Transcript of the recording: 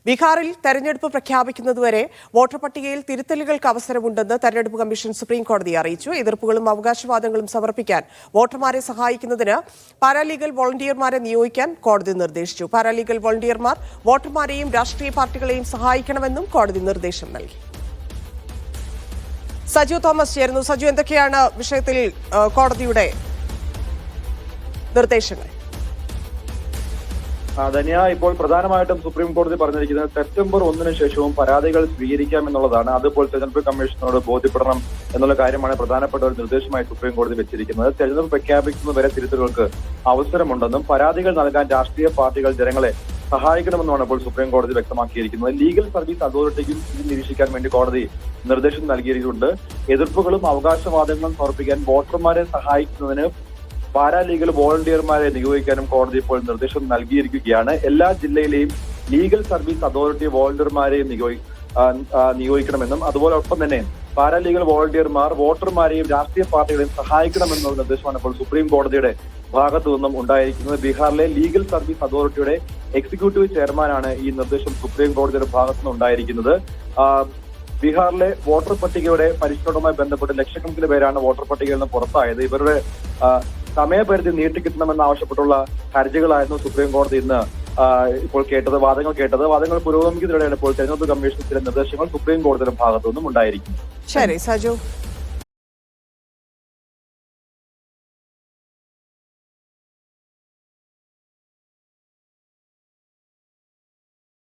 ബീഹാറിൽ തെരഞ്ഞെടുപ്പ് പ്രഖ്യാപിക്കുന്നതുവരെ വോട്ടർ പട്ടികയിൽ തിരുത്തലുകൾക്ക് അവസരമുണ്ടെന്ന് തെരഞ്ഞെടുപ്പ് കമ്മീഷൻ സുപ്രീംകോടതിയെ അറിയിച്ചു. എതിർപ്പുകളും അവകാശവാദങ്ങളും സമർപ്പിക്കാൻ വോട്ടർമാരെ സഹായിക്കുന്നതിന് പാരാലീഗൽ വോളണ്ടിയർമാരെ നിയോഗിക്കാൻ കോടതി നിർദ്ദേശിച്ചു. പാരാലീഗൽ വോളണ്ടിയർമാർ വോട്ടർമാരെയും രാഷ്ട്രീയ പാർട്ടികളെയും സഹായിക്കണമെന്നും കോടതി നിർദ്ദേശം നൽകി. സജു തോമസ് ചേരുന്നു. സജു, എന്തൊക്കെയാണ് വിഷയത്തിൽ കോടതിയുടെ നിർദ്ദേശങ്ങൾ? ധന്യ, ഇപ്പോൾ പ്രധാനമായിട്ടും സുപ്രീം കോടതി പറഞ്ഞിരിക്കുന്നത് സെപ്റ്റംബർ 1 ശേഷവും പരാതികൾ സ്വീകരിക്കാമെന്നുള്ളതാണ്. അതുപോലെ തെരഞ്ഞെടുപ്പ് കമ്മീഷനോട് ബോധ്യപ്പെടണം എന്നുള്ള കാര്യമാണ് പ്രധാനപ്പെട്ട ഒരു നിർദ്ദേശമായി സുപ്രീം കോടതി വെച്ചിരിക്കുന്നത്. തെരഞ്ഞെടുപ്പ് പ്രഖ്യാപിക്കുന്നവരെ തിരുത്തലുകൾക്ക് അവസരമുണ്ടെന്നും പരാതികൾ നൽകാൻ രാഷ്ട്രീയ പാർട്ടികൾ ജനങ്ങളെ സഹായിക്കണമെന്നാണ് ഇപ്പോൾ സുപ്രീം കോടതി വ്യക്തമാക്കിയിരിക്കുന്നത്. ലീഗൽ സർവീസ് അതോറിറ്റിക്കും ഇത് നിരീക്ഷിക്കാൻ വേണ്ടി കോടതി നിർദ്ദേശം നൽകിയിട്ടുണ്ട്. എതിർപ്പുകളും അവകാശവാദങ്ങളും സമർപ്പിക്കാൻ വോട്ടർമാരെ സഹായിക്കുന്നതിന് പാരാലീഗൽ വോളണ്ടിയർമാരെ നിയോഗിക്കാനും കോടതി ഇപ്പോൾ നിർദ്ദേശം നൽകിയിരിക്കുകയാണ്. എല്ലാ ജില്ലയിലെയും ലീഗൽ സർവീസ് അതോറിറ്റി വോളണ്ടിയർമാരെയും നിയോഗിക്കണമെന്നും അതുപോലെ ഒപ്പം തന്നെ പാരാലീഗൽ വോളണ്ടിയർമാർ വോട്ടർമാരെയും രാഷ്ട്രീയ പാർട്ടികളെയും സഹായിക്കണമെന്നുള്ള നിർദ്ദേശമാണ് ഇപ്പോൾ സുപ്രീം കോടതിയുടെ ഭാഗത്തു നിന്നും ഉണ്ടായിരിക്കുന്നത്. ബീഹാറിലെ ലീഗൽ സർവീസ് അതോറിറ്റിയുടെ എക്സിക്യൂട്ടീവ് ചെയർമാനാണ് ഈ നിർദ്ദേശം സുപ്രീം കോടതിയുടെ ഭാഗത്തു നിന്ന് ഉണ്ടായിരിക്കുന്നത്. ബീഹാറിലെ വോട്ടർ പട്ടികയുടെ പരിഷ്കരണവുമായി ബന്ധപ്പെട്ട് ലക്ഷക്കണക്കിന് പേരാണ് വോട്ടർ പട്ടികയിൽ നിന്ന് പുറത്തായത്. ഇവരുടെ സമയപരിധി നീട്ടിക്കിട്ടണമെന്നാവശ്യപ്പെട്ടുള്ള ഹർജികളായിരുന്നു സുപ്രീം കോടതി ഇന്ന് ഇപ്പോൾ വാദങ്ങൾ പുരോഗമിക്കുന്നതിനിടെയാണ് ഇപ്പോൾ തെരഞ്ഞെടുപ്പ് കമ്മീഷൻ ചില നിർദ്ദേശങ്ങൾ സുപ്രീം കോടതിയുടെ ഭാഗത്തു നിന്നും ഉണ്ടായിരിക്കുന്നത്. ശരി സജു.